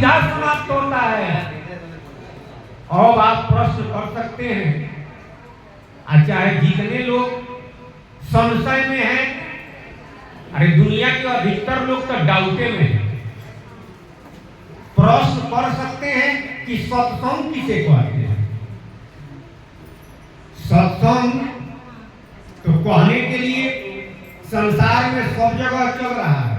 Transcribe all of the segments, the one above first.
दुविधा समाप्त होता है। और आप प्रश्न कर सकते हैं, चाहे जितने लोग संशय में हैं, अरे दुनिया के अधिकतर लोग तो डाउटे में हैं, प्रश्न कर सकते हैं कि सत्संग किसे कहते हैं। सत्संग तो कहने के लिए संसार में सब जगह चल रहा है।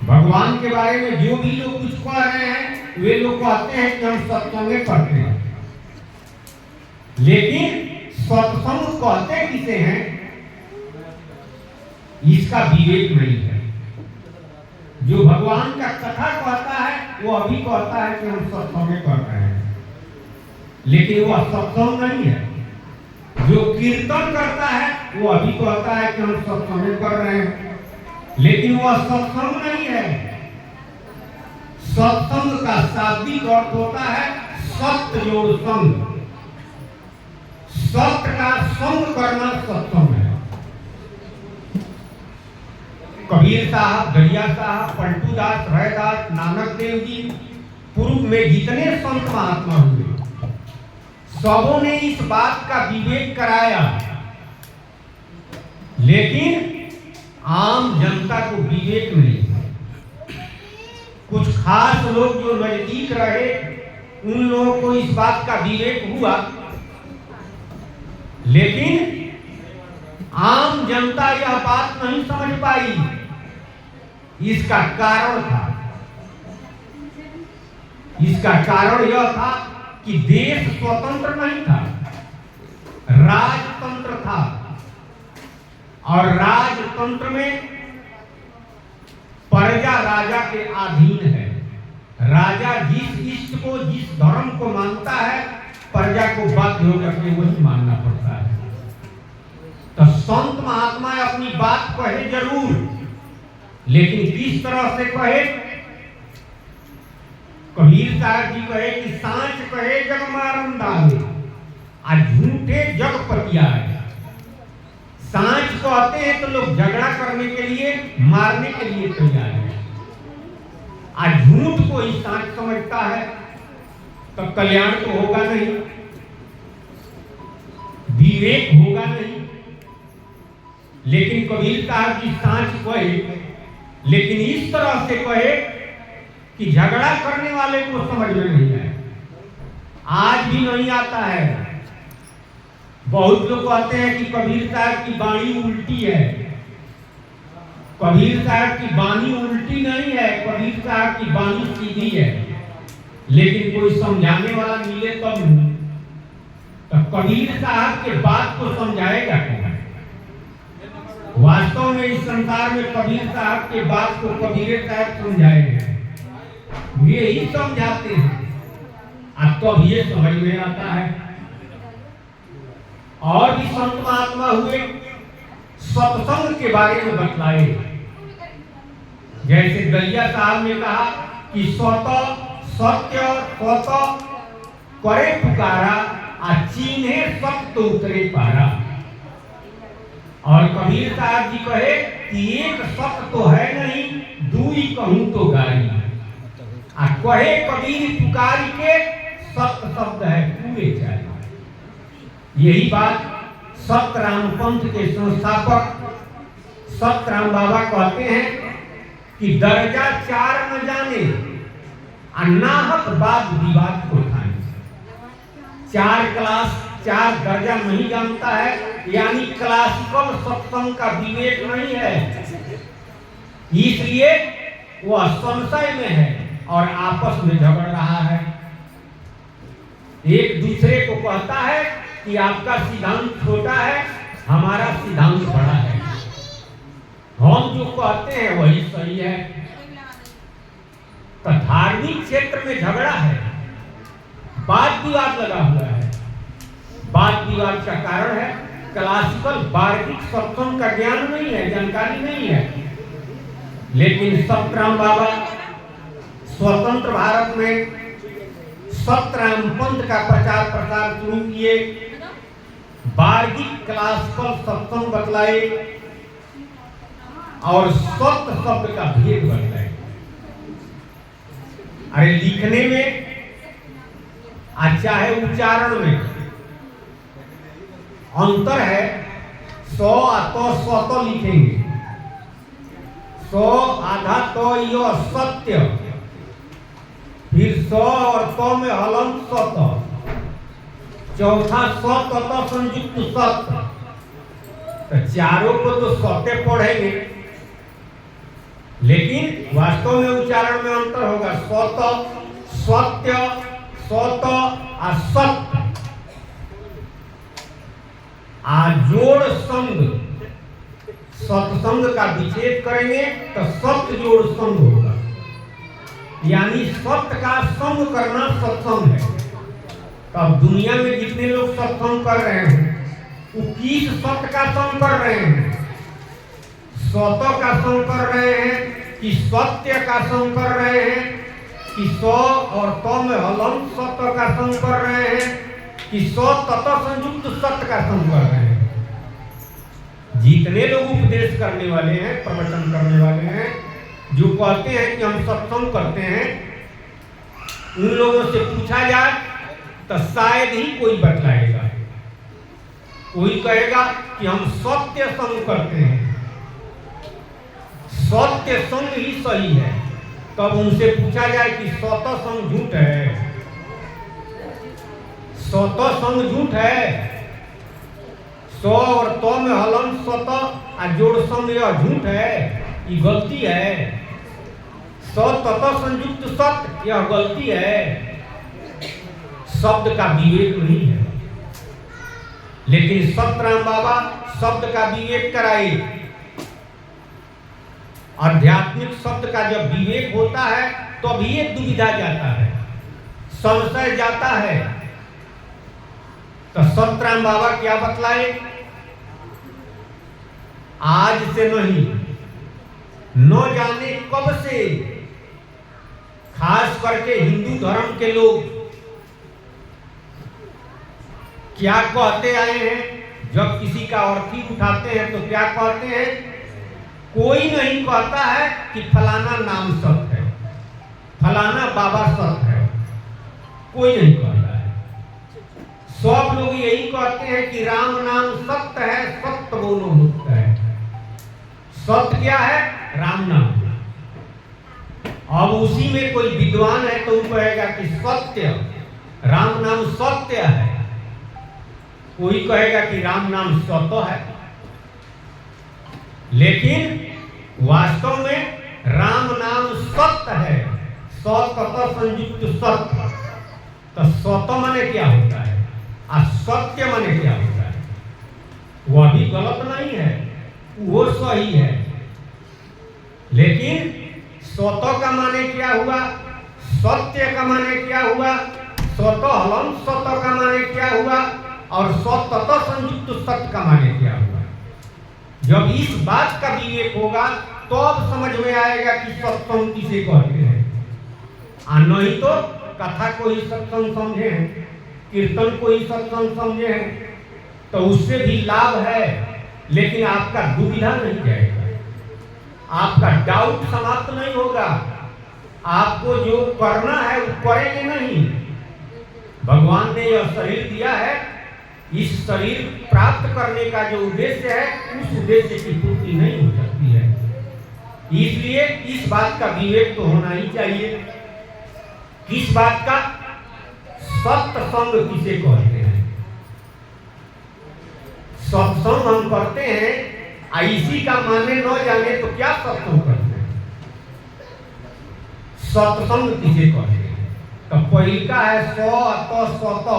भगवान के बारे में जो भी लोग कुछ कह रहे हैं, वे लोग कहते हैं कि हम सत्संग करते हैं, लेकिन सत्संग कहते किसे हैं, इसका विवेक नहीं है। जो भगवान का कथा कहता है वो अभी कहता है कि हम सत्संग कर रहे हैं, लेकिन वह सत्संग नहीं है। जो कीर्तन करता है वो अभी कहता है कि हम सत्संग कर रहे हैं, लेकिन वह सत्संग नहीं है। सत्संग का शाब्दिक अर्थ होता है सत्य जोड़ संग। सत्य का संग करना सत्संग है। कबीर साहब, दरिया साहब, पलटू दास, रैदास, नानक देव जी, पूर्व में जितने संत महात्मा हुए, सबों ने इस बात का विवेक कराया, लेकिन आम जनता को विवेक नहीं। कुछ खास लोग जो नजदीक रहे, उन लोगों को इस बात का विवेक हुआ, लेकिन आम जनता यह बात नहीं समझ पाई। इसका कारण था, इसका कारण यह था कि देश स्वतंत्र नहीं था, राजतंत्र था, और राजतंत्र में प्रजा राजा के अधीन है। राजा जिस इष्ट को, जिस धर्म को मानता है, प्रजा को बाध्य होकर के वही मानना पड़ता है। तो संत महात्मा अपनी बात कहे जरूर, लेकिन किस तरह से कहे। कबीर साहब जी कहे कि सांच कहे जग मारन दावे, आ झूठे जग पतियाए। सांच कहते हैं तो लोग झगड़ा करने के लिए, मारने के लिए तैयार है। आज झूठ को ही सांच समझता है तो कल्याण तो होगा नहीं, विवेक होगा नहीं। लेकिन कबीर साहब जी सांच कहे, लेकिन इस तरह से कहे कि झगड़ा करने वाले को समझ में नहीं आए। आज भी नहीं आता है। बहुत लोग कहते हैं कि कबीर साहब की वाणी उल्टी है। कबीर साहब की वाणी उल्टी नहीं है, कबीर साहब की वाणी सीधी है, लेकिन कोई समझाने वाला मिले तब नहीं। तो कबीर साहब के बात को समझाएगा कौन? वास्तव में इस संसार में कबीर साहब के बात को कबीर साहब समझाएंगे, ये ही समझाते हैं। अब तो अब ये समझ में आता है। और भी संत महात्मा हुए, सत्संग के बारे में बतलाए। जैसे दरिया साहब ने कहा कि स्वतः सत्य स्वतः करे पुकारा, चीन्हे सत्य उतरे पारा। और कबीर साहब जी कहे कि एक सत्य तो है नहीं, दूई कहूं तो गारी। कहे कबीर पुकारी के सत्य शब्द है पूरे चाहे। यही बात सतराम पंथ के संस्थापक सतराम बाबा कहते हैं कि दर्जा चार न जाने, नाहक बात विवाद को ठाने। चार क्लास, चार दर्जा नहीं जानता है, यानी क्लासिकल सत्संग का विवेक नहीं है, इसलिए वह संशय में है और आपस में झगड़ रहा है। एक दूसरे को कहता है कि आपका सिद्धांत छोटा है, हमारा सिद्धांत बड़ा है, हम जो कहते हैं वही सही है। तो धार्मिक क्षेत्र में झगड़ा है, वाद विवाद लगा हुआ है। वाद विवाद का कारण है क्लासिकल वार्षिक सत्संग का ज्ञान नहीं है, जानकारी नहीं है। लेकिन सतराम बाबा स्वतंत्र भारत में सतराम पंथ का प्रचार प्रसार शुरू किए, वार्षिक क्लासिकल सत्संग बतलाए और सत्य शब्द का भेद बतलाए। अरे लिखने में चाहे उच्चारण में अंतर है। 100 तो 100 तो लिखेंगे, 100 आधा तो यो सत्य, फिर 100 और 100 में हलंत सत्य, चौथा 100 तो संयुक्त सत्य। तो चारों को तो सत्य पढ़ेंगे, लेकिन वास्तव में उच्चारण में अंतर होगा। सत्य, सत्य, सत्य और सत्य। जोड़ संग, सत्संग का विच्छेद करेंगे तो सत्य जोड़ संग होगा, यानी सत्य का संग करना सत्संग है। तो अब दुनिया में जितने लोग सत्संग कर रहे हैं वो किस सत्य का संग कर रहे हैं? सत्य का संग कर रहे हैं कि सत्य का संग कर रहे हैं कि 100 और 100 में हलंत सत्य का संग कर रहे हैं कि 100 तत्व संयुक्त सत्य का संग कर रहे हैं? जितने लोग उपदेश करने वाले हैं, प्रवचन करने वाले हैं, जो कहते हैं कि हम सत्संग करते हैं, उन लोगों से पूछा जाए तो शायद ही कोई बतलाएगा। कोई कहेगा कि हम सत्य संग करते हैं, सत्य संग ही सही है। तब उनसे पूछा जाए कि सत्य संग झूठ है, सत्य संग झूठ है, 100 और 100 में हलंत सत्य और जोड़ संग यह झूठ है, ये गलती है। 100 तत्व संयुक्त सत्य यह गलती है। शब्द का विवेक नहीं है, लेकिन सतराम बाबा शब्द का विवेक कराए। आध्यात्मिक शब्द का जब विवेक होता है तो अभी ये दुविधा जाता है, संशय जाता है। तो सतराम बाबा क्या बतलाए? आज से नहीं, न जाने कब से खास करके हिंदू धर्म के लोग क्या कहते आए हैं। जब किसी का अर्थी उठाते हैं तो क्या कहते हैं? कोई नहीं कहता है कि फलाना नाम सत्य है, फलाना बाबा सत्य है, कोई नहीं कहता है। सब लोग यही कहते हैं कि राम नाम सत्य है, सत्य बोलो मुक्त है। सत्य क्या है? राम नाम। अब उसी में कोई विद्वान है तो वो कहेगा कि सत्य, राम नाम सत्य है। कोई कहेगा कि राम नाम सत्य है, लेकिन वास्तव में राम नाम सत्य है, सत्य संयुक्त सत्य। तो सत्य माने क्या होता है और सत्य माने क्या होता है? वह भी गलत नहीं है, वो सही है। लेकिन सत्य का माने क्या हुआ, सत्य का माने क्या हुआ, सत्य हलंत सत्य का माने क्या हुआ और सत्य संयुक्त सत्य का माने क्या हुआ? जब इस बात का विवेक होगा तो अब समझ में आएगा कि सत्संग किसे कहते हैं। नहीं तो कथा को ही सत्संग समझे हैं, कीर्तन को ही सत्संग समझे हैं, तो उससे भी लाभ है, लेकिन आपका दुविधा नहीं जाएगा, आपका डाउट समाप्त नहीं होगा। आपको जो करना है वो करेंगे नहीं। भगवान ने यह शरीर दिया है, इस शरीर प्राप्त करने का जो उद्देश्य है उस उद्देश्य की पूर्ति नहीं हो सकती है। इसलिए इस बात का विवेक तो होना ही चाहिए। किस बात का? सत्संग किसे कहते हैं? सत्संग हम करते हैं, इसी का माने न जाने तो क्या सत्संग करते हैं? सत्संग किसे कहते हैं? तो पहिला है 100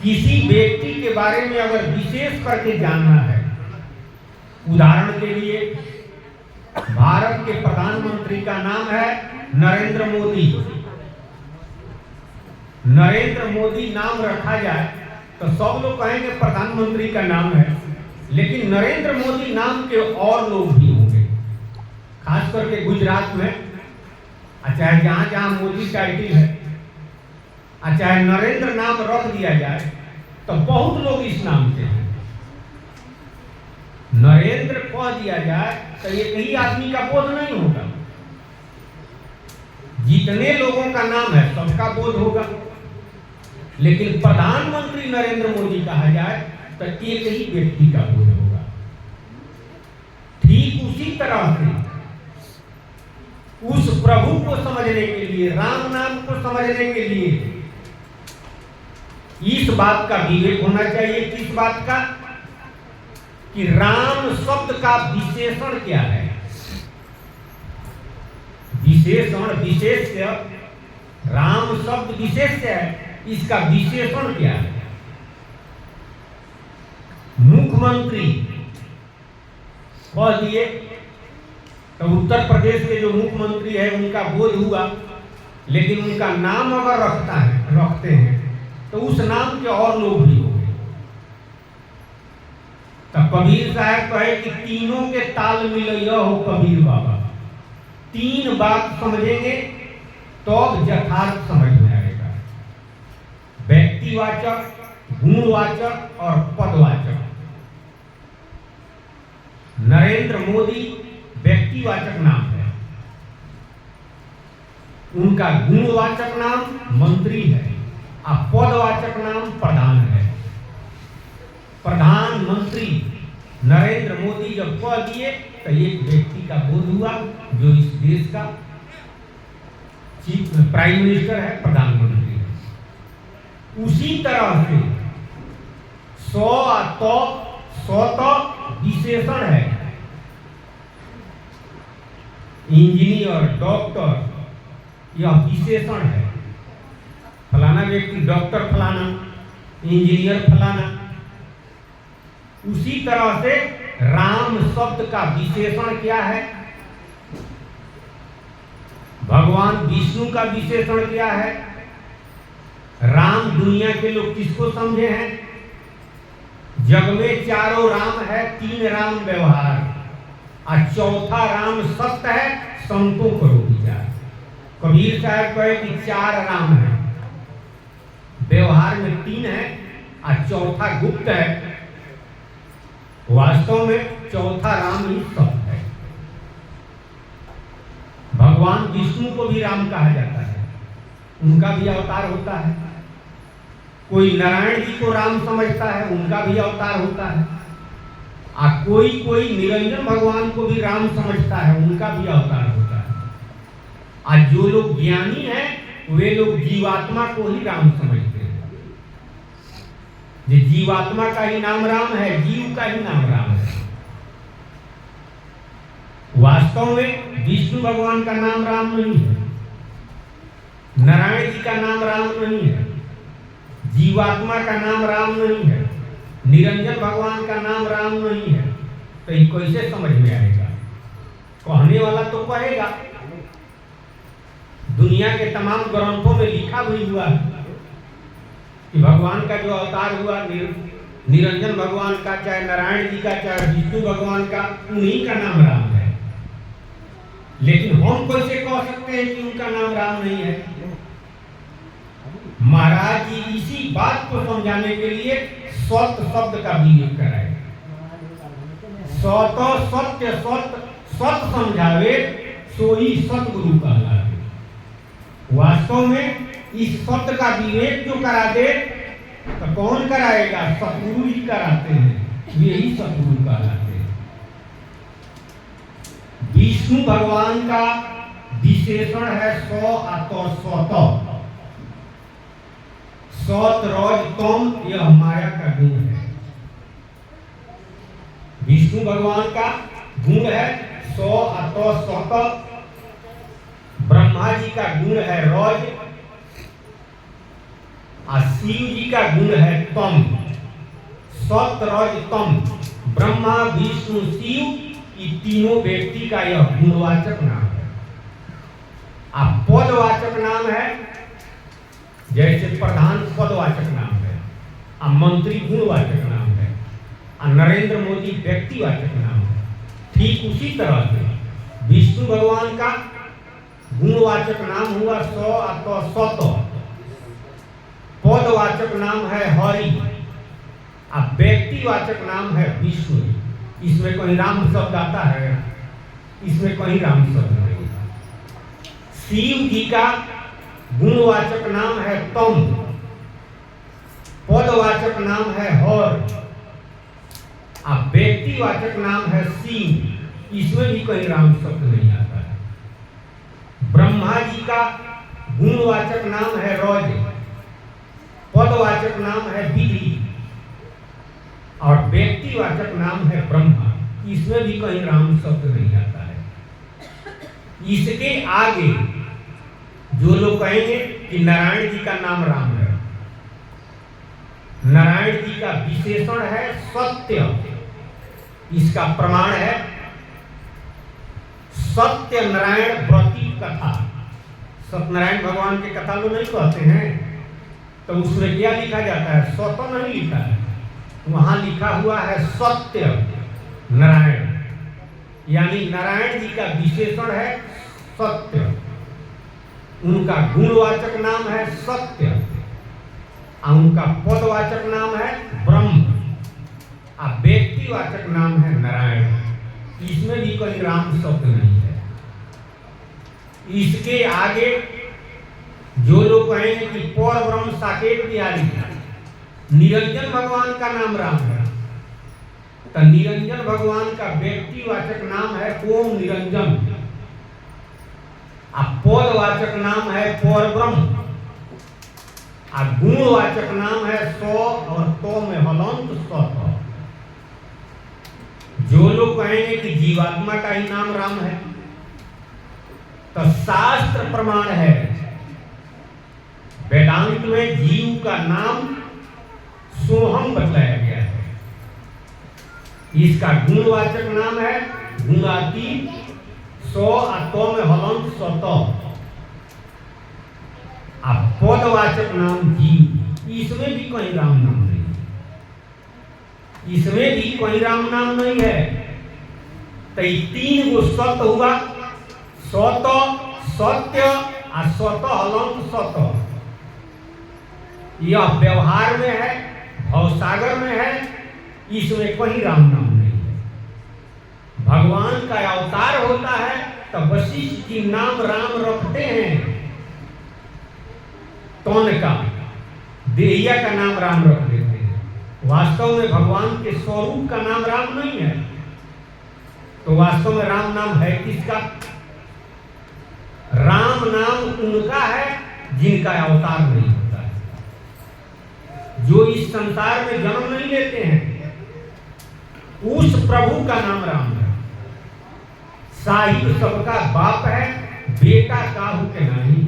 किसी व्यक्ति के बारे में अगर विशेष करके जानना है, उदाहरण के लिए भारत के प्रधानमंत्री का नाम है नरेंद्र मोदी। नरेंद्र मोदी नाम रखा जाए तो सब लोग कहेंगे प्रधानमंत्री का नाम है, लेकिन नरेंद्र मोदी नाम के और लोग भी होंगे, खास करके गुजरात में, चाहे जहां जहां मोदी टाइटल है, चाहे नरेंद्र नाम रख दिया जाए तो बहुत लोग इस नाम से हैं। नरेंद्र कह दिया जाए तो एक ही आदमी का बोध नहीं होगा, जितने लोगों का नाम है सबका बोध होगा, लेकिन प्रधानमंत्री नरेंद्र मोदी कहा जाए तो एक ही व्यक्ति का बोध होगा। ठीक उसी तरह से उस प्रभु को समझने के लिए, राम नाम को समझने के लिए इस बात का विवेक होना चाहिए। किस बात का? कि राम शब्द का विशेषण क्या है। विशेषण विशेष्य, राम शब्द विशेष्य है, इसका विशेषण क्या है? मुख्यमंत्री कह दिए तो उत्तर प्रदेश के जो मुख्यमंत्री है उनका बोध हुआ, लेकिन उनका नाम अगर रखते हैं तो उस नाम के और लोग भी हो गए। तब कबीर साहब कहे कि तीनों के ताल मिलैया हो कबीर बाबा। तीन बात समझेंगे तो यथार्थ समझ में आएगा। व्यक्तिवाचक, गुणवाचक और पदवाचक। नरेंद्र मोदी व्यक्तिवाचक नाम है, उनका गुणवाचक नाम मंत्री है और पदवाचक नाम प्रधान है। प्रधानमंत्री नरेंद्र मोदी जब कह दिए तो एक व्यक्ति का बोध हुआ जो इस देश का चीफ प्राइम मिनिस्टर है, प्रधानमंत्री है। उसी तरह से सौ तो विशेषण है। इंजीनियर, डॉक्टर, यह विशेषण है। फलाना व्यक्ति डॉक्टर फलाना, इंजीनियर फलाना। उसी तरह से राम शब्द का विशेषण क्या है? भगवान विष्णु का विशेषण क्या है? राम दुनिया के लोग किसको समझे हैं? जग में चारों राम है, तीन राम व्यवहार और चौथा राम सत्य है, संतों करो विचार। कबीर साहब कहे कि चार राम है, व्यवहार में तीन है और चौथा गुप्त है। वास्तव में चौथा राम ही सत्य है। भगवान विष्णु को भी राम कहा जाता है, उनका भी अवतार होता है। कोई नारायण जी को राम समझता है, उनका भी अवतार होता है। और कोई निरंजन भगवान को भी राम समझता है, उनका भी अवतार होता है। और जो लोग ज्ञानी हैं वे लोग जीवात्मा को ही राम समझते हैं। जो जीवात्मा का ही नाम राम है, जीव का ही नाम राम है। वास्तव में विष्णु भगवान का नाम राम नहीं है, नारायण जी का नाम राम नहीं है, जीवात्मा का नाम राम नहीं है, निरंजन भगवान का नाम राम नहीं है। तो ये कैसे समझ में आएगा? कहने वाला तो कहेगा। दुनिया के तमाम ग्रंथों में लिखा भी हुआ है कि भगवान का जो अवतार हुआ, निरंजन भगवान का, चाहे नारायण जी का, चाहे विष्णु भगवान का, उन्हीं का नाम राम है। लेकिन हम कैसे कह सकते हैं कि उनका नाम राम नहीं है? महाराज जी इसी बात को समझाने के लिए सत्य शब्द का विवेक कराए। सत सत्य सत समझावे सोई सतगुरु कहलावे। वास्तव में इस सत्य का विवेक जो करा दे तो कौन कराएगा? सतगुरु ही कराते हैं, यही सतगुरु कहलाते हैं। विष्णु भगवान का विशेषण है सौ आतो सौत। सौत रोज तम, यह माया का गुण है। विष्णु भगवान का गुण है सौ आतो सौत। ब्रह्मा जी का गुण है रोज और शिव जी का गुण है तम। सत रोज तम, ब्रह्मा विष्णु शिव, ये तीनों व्यक्ति का यह गुणवाचक नाम है। अब पदवाचक नाम है, जैसे प्रधान पदवाचक नाम है, और मंत्री गुणवाचक नाम है, और नरेंद्र मोदी व्यक्तिवाचक नाम है। ठीक उसी तरह से विष्णु भगवान का गुणवाचक नाम हुआ सौ अथवा सत। पदवाचक नाम है हरि और व्यक्तिवाचक नाम है विष्णु। इसमें कहीं राम शब्द आता है? इसमें कहीं राम शब्द नहीं। शिव जी का गुणवाचक नाम है तम, पदवाचक नाम है हर, व्यक्तिवाचक नाम है शिव। इसमें भी कहीं राम शब्द नहीं आता है। ब्रह्मा जी का गुणवाचक नाम है रज, पदवाचक नाम है विधि और व्यक्तिवाचक नाम है ब्रह्मा। इसमें भी कहीं राम शब्द नहीं आता है। इसके आगे जो लोग कहेंगे कि नारायण जी का नाम राम है, नारायण जी का विशेषण है सत्य। इसका प्रमाण है सत्य नारायण व्रती कथा। सत्यनारायण भगवान की कथा लोग नहीं कहते हैं, तो उसमें क्या लिखा जाता है? स्वतः नहीं लिखा है, वहां लिखा हुआ है सत्य नारायण, यानी नारायण जी का विशेषण है सत्य। उनका गुणवाचक नाम है सत्य और उनका पदवाचक नाम है ब्रह्म और व्यक्तिवाचक नाम है नारायण। इसमें भी कोई राम शब्द नहीं है। इसके आगे जो लोग कहेंगे कि पर ब्रह्म साकेत बिहारी, निरंजन भगवान का नाम राम है, तो निरंजन भगवान का व्यक्तिवाचक नाम है ओम निरंजन और पदवाचक नाम है पर ब्रह्म और गुणवाचक नाम है सौ और तो में हलंत सत। जो लोग कहेंगे कि जीवात्मा का ही नाम राम है, तो शास्त्र प्रमाण है वेदांत में जीव का नाम सोहम बतलाया गया है। इसका गुणवाचक नाम है गुणातीत, सौ तो में हलंत सत और पदवाचक नाम जीव। इसमें भी कहीं राम नाम नहीं, इसमें भी कोई राम नाम नहीं है। तो तीन गो सत्य हुआ, सत सत्य और सत हलंत सत। यह व्यवहार में है, भवसागर में है, इसमें कोई राम नाम नहीं है। भगवान का अवतार होता है तो वशिष्ठ जी नाम राम रखते हैं, तौन का देहिया का नाम राम रख देते हैं। वास्तव में भगवान के स्वरूप का नाम राम नहीं है, तो वास्तव में राम नाम है किसका? राम नाम उनका है जिनका अवतार नहीं होता है, जो इस संसार में जन्म नहीं लेते हैं, उस प्रभु का नाम राम है। साहिब सबका बाप है, बेटा काहू के नहीं।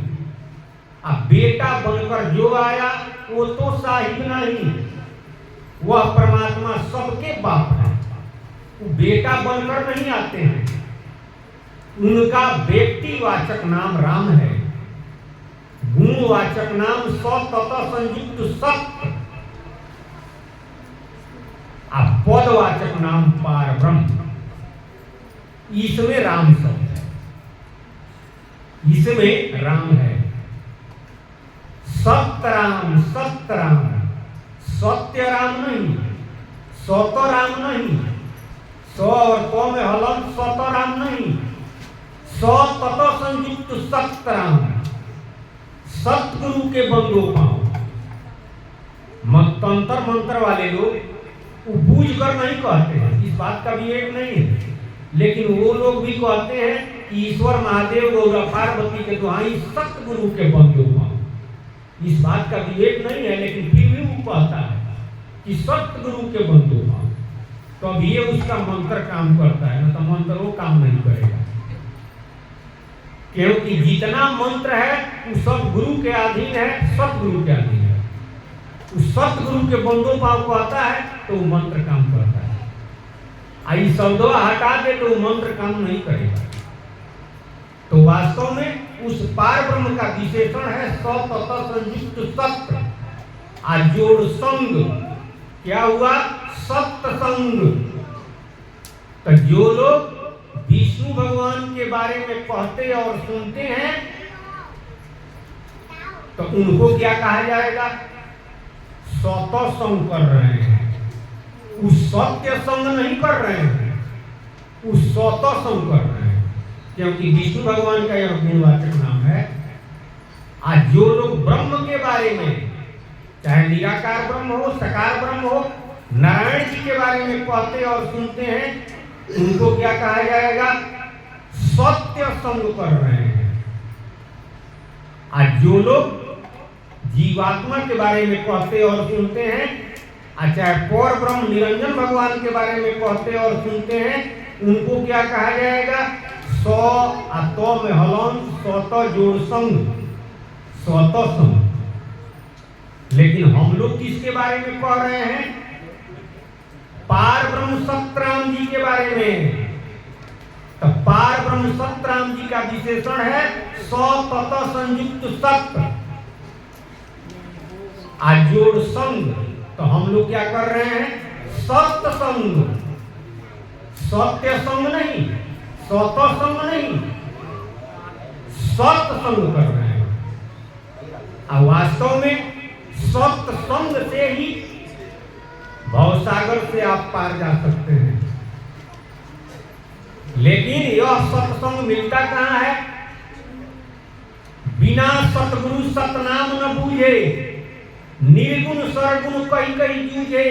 अब बेटा बनकर जो आया वो तो साहिब नहीं, वह परमात्मा सबके बाप है। वो बेटा बनकर नहीं आते हैं। उनका व्यक्तिवाचक नाम राम है, गुणवाचक नाम सतत संयुक्त सत्य, पदवाचक नाम पार ब्रह्म। इसमें राम शब्द है, इसमें राम है। सत्यराम, सत्यराम, सत्य राम नहीं, सत राम नहीं, सौ और तो में हलंत सत राम नहीं, सतत संयुक्त सत्य राम। सतगुरु के बंदो पाओ। तंत्र मंत्र वाले लोग बूझ कर नहीं कहते हैं, इस बात का विवेक नहीं है, लेकिन वो लोग भी कहते हैं कि ईश्वर महादेव गौरा पार्वती के दुहाई सतगुरु के बंदो पाओ। इस बात का विवेक नहीं है, लेकिन फिर भी वो कहता है कि सतगुरु के बंदो पाओ, तो अब ये उसका मंत्र काम करता है, ना तो मंत्र वो काम नहीं करेगा। क्योंकि जितना मंत्र है वो सब गुरु के अधीन है, सतगुरु के अधीन है। उस सतगुरु के बंदो पाव को आता है तो वो मंत्र काम करता है। आई शब्दों हटा दे तो वो मंत्र काम नहीं करेगा। तो वास्तव में उस पार ब्रह्म का विशेषण है सतत संयुक्त सत्य और जोड़ संग। क्या हुआ? सत्य संग। तो जो लोग विष्णु भगवान के बारे में पढ़ते और सुनते हैं तो उनको क्या कहा जाएगा? सत संग कर रहे हैं। उस सत्य संग नहीं कर रहे हैं, उस सत संग कर रहे हैं। क्योंकि विष्णु भगवान का यह गुणवाचक नाम है। आज जो लोग ब्रह्म के बारे में, चाहे निराकार ब्रह्म हो, साकार ब्रह्म हो, नारायण जी के बारे में पढ़ते और सुनते हैं, उनको क्या कहा जाएगा? सत्य संग कर रहे हैं। आज जो लोग जीवात्मा के बारे में पढ़ते और सुनते हैं, चाहे पर ब्रह्म निरंजन भगवान के बारे में पढ़ते और सुनते हैं, उनको क्या कहा जाएगा? सौ आ तो में हलन, सत जोड़ संग, स्वत संग। लेकिन हम लोग किसके बारे में पढ़ रहे हैं? पार ब्रह्म सतराम जी के बारे में। तो पार ब्रह्म सतराम जी का विशेषण है सतत संयुक्त सत्य, आजोड़ संग। तो हम लोग क्या कर रहे हैं? सत्य संग, सत्य संग नहीं, सत संग नहीं, सत्य संग कर रहे हैं। और वास्तव में सत्य संग से ही भवसागर से आप पार जा सकते हैं। लेकिन यह सत्संग मिलता कहाँ है? बिना सतगुरु सतनाम न बूझे, निर्गुण सरगुण कहीं कहीं जूझे।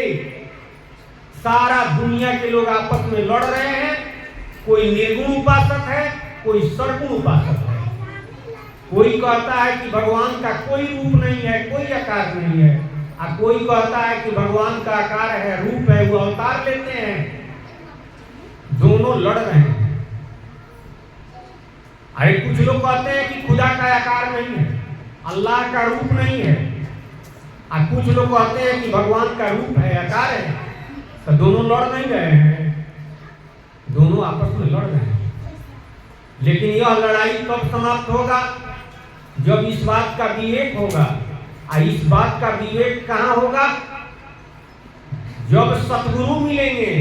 सारा दुनिया के लोग आपस में लड़ रहे हैं। कोई निर्गुण उपासक है, कोई सरगुण उपासक है। कोई कहता है कि भगवान का कोई रूप नहीं है, कोई आकार नहीं है, और कोई कहता है कि भगवान का आकार है, रूप है, वो अवतार लेते हैं। दोनों लड़ रहे हैं। अरे कुछ लोग कहते हैं कि खुदा का आकार नहीं है, अल्लाह का रूप नहीं है, और कुछ लोग कहते हैं कि भगवान का रूप है, आकार है। तो दोनों लड़ नहीं रहे हैं, दोनों आपस में लड़ रहे हैं। लेकिन यह लड़ाई कब समाप्त होगा? जब इस बात का विवेक होगा। और इस बात का विवेक कहाँ होगा? जब सतगुरु मिलेंगे,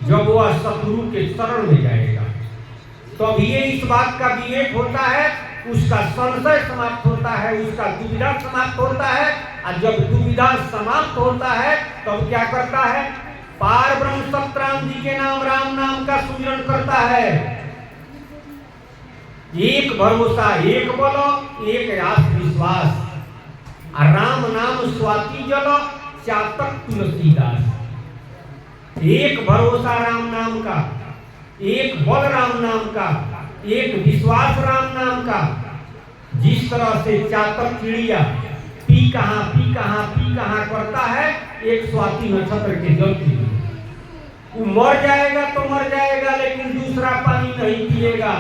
जब वह सतगुरु के शरण में जाएगा, तब तो ये इस बात का विवेक होता है, उसका संशय समाप्त होता है, उसका दुविधा समाप्त होता है। और जब दुविधा समाप्त होता है तब क्या करता है? पार ब्रह्म सतराम जी के नाम, राम नाम का सुमिरन करता है। एक भरोसा, एक बल, एक आस विश्वास। राम नाम स्वाति जल, चातक तुलसीदास। एक भरोसा राम नाम का, एक बल राम नाम का, एक विश्वास राम नाम का। जिस तरह से चातक चिड़िया पी कहाँ पी कहाँ पी कहाँ करता है एक स्वाति नक्षत्र के जल के लिए, वो मर जाएगा तो मर जाएगा, लेकिन दूसरा पानी नहीं पिएगा।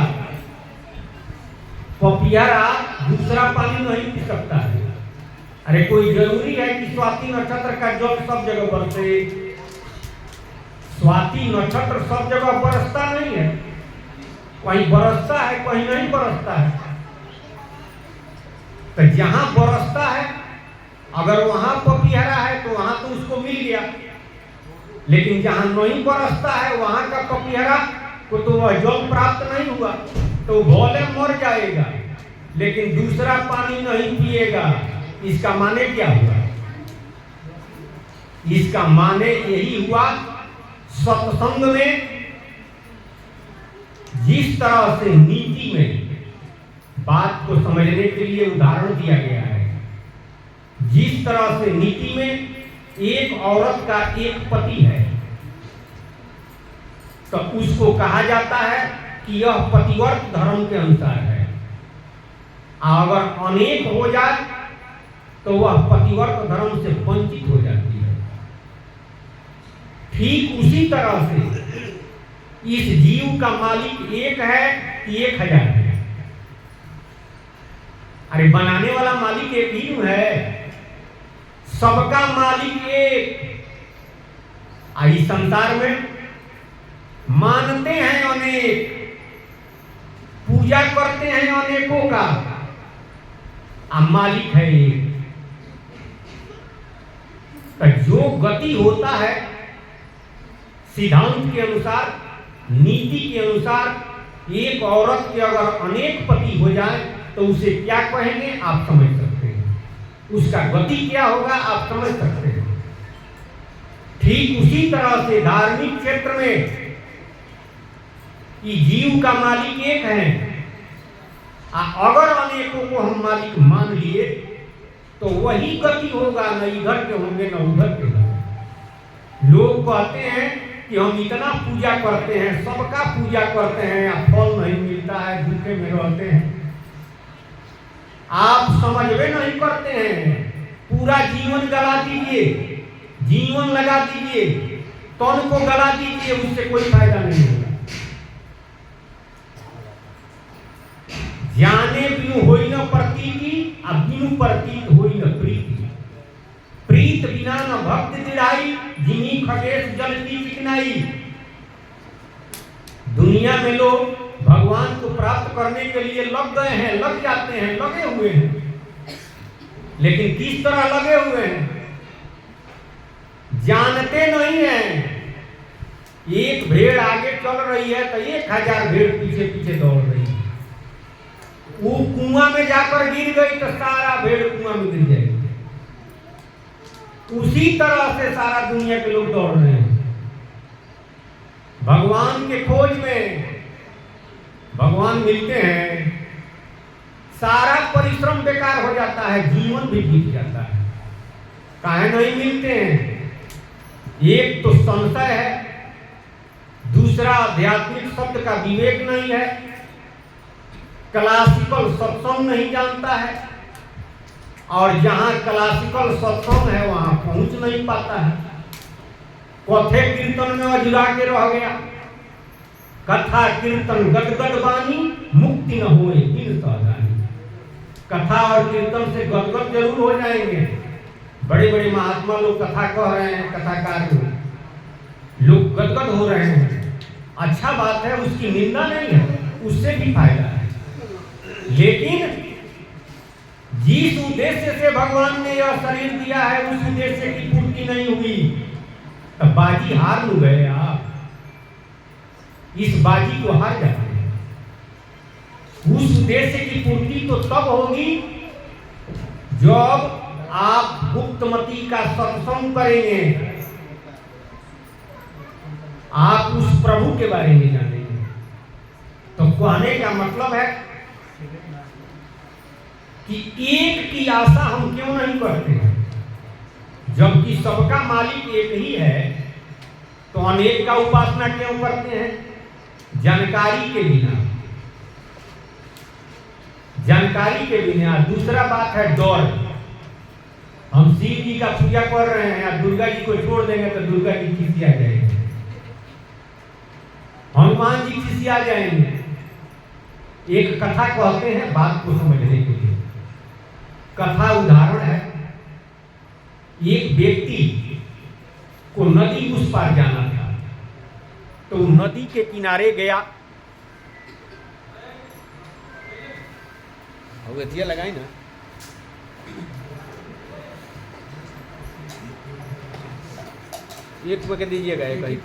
पपियारा दूसरा पानी नहीं पी सकता है। अरे कोई जरूरी है कि स्वाति नक्षत्र का जल सब जगह बरसे? स्वाति नक्षत्र सब जगह बरसता नहीं है, कहीं बरसता है, कहीं नहीं बरसता है। तो जहां बरसता है, अगर वहां पपीहरा है तो वहां तो उसको मिल गया। लेकिन जहां नहीं बरसता है, वहां का पपीहरा को तो वह जल प्राप्त नहीं हुआ, तो भोले मर जाएगा, लेकिन दूसरा पानी नहीं पिएगा। इसका माने क्या हुआ? इसका माने यही हुआ, सत्संग में जिस तरह से नीति में बात को समझने के लिए उदाहरण दिया गया है, जिस तरह से नीति में एक औरत का एक पति है, तो उसको कहा जाता है कि यह पतिव्रत धर्म के अनुसार है। अगर अनेक हो जाए तो वह पतिव्रत धर्म से वंचित हो जाती है। ठीक उसी तरह से इस जीव का मालिक एक है कि 1000 है? अरे बनाने वाला मालिक एक ही है, सबका मालिक एक। इस संसार में मानते हैं अनेक, पूजा करते हैं अनेकों का, मालिक है एक। तो जो गति होता है सिद्धांत के अनुसार, नीति के अनुसार, एक औरत के अगर अनेक पति हो जाए तो उसे क्या कहेंगे आप समझ सकते हैं, उसका गति क्या होगा आप समझ सकते हैं। ठीक उसी तरह से धार्मिक क्षेत्र में कि जीव का मालिक एक है। अगर अनेकों को हम मालिक मान लिए तो वही गति होगा, न इधर के होंगे न उधर के होंगे। लोग कहते हैं कि हम इतना पूजा करते हैं, सबका पूजा करते हैं, या फल नहीं मिलता है, भूखे में रहते हैं। आप समझवे नहीं करते हैं। पूरा जीवन गला दीजिए, जीवन लगा दीजिए, तन को गला दीजिए, उससे कोई फायदा नहीं होगा। जाने बिनु होई न प्रतीति, आ बिनु प्रतीत होई न प्रीति। प्रीत बिना न भक्त दिलाई, जिमी खगेश जल की चिकनाई। दुनिया में लोग भगवान को प्राप्त करने के लिए लग गए हैं, लग जाते हैं, लगे हुए हैं, लेकिन किस तरह लगे हुए हैं जानते नहीं हैं। एक भेड़ आगे चल रही है तो 1000 भेड़ पीछे पीछे दौड़ रही है। वो कुआं में जाकर गिर गई तो सारा भेड़ कुआं में गिर जाएगी। उसी तरह से सारा दुनिया के लोग दौड़ रहे हैं भगवान के खोज में। भगवान मिलते हैं, सारा परिश्रम बेकार हो जाता है, जीवन भी बीत जाता है। काहे नहीं मिलते हैं? एक तो संशय है, दूसरा आध्यात्मिक शब्द का विवेक नहीं है, क्लासिकल सत्संग नहीं जानता है, और जहां क्लासिकल सत्संग है वहां पहुंच नहीं पाता है। कथे कीर्तन में अजुरा के रह गया। कथा कीर्तन गदगद वाणी, मुक्ति न होए बिन सावधानी। कथा और कीर्तन से गदगद जरूर हो जाएंगे। बड़े बड़े महात्मा लोग कथा कह रहे हैं, कथाकार लोग गदगद हो रहे हैं, अच्छा बात है, उसकी निंदा नहीं है, उससे भी फायदा है। लेकिन जिस उद्देश्य से भगवान ने यह शरीर दिया है उस उद्देश्य की पूर्ति नहीं हुई तो बाजी हार लू गए आप। इस बाजी को हार जाते हैं। उस उद्देश्य की पूर्ति तो तब होगी जब आप गुप्तमती का सत्संग करेंगे, आप उस प्रभु के बारे में जानेंगे। तो कहने का मतलब है कि एक की आशा हम क्यों नहीं करते हैं? जबकि सबका मालिक एक ही है तो अनेक का उपासना क्यों करते हैं? जानकारी के बिना, जानकारी के बिना। दूसरा बात है डर। हम शिव जी का पूजा कर रहे हैं या दुर्गा जी को छोड़ देंगे तो दुर्गा जी खिसिया जाएंगे, हनुमान जी खिसिया जाएंगे। एक कथा कहते हैं बात को समझने के लिए। कथा उदाहरण है, एक व्यक्ति को नदी उस पार जाना था तो नदी के किनारे गया। दिया लगाई ना, एक पकड़ दीजिएगा एक ही।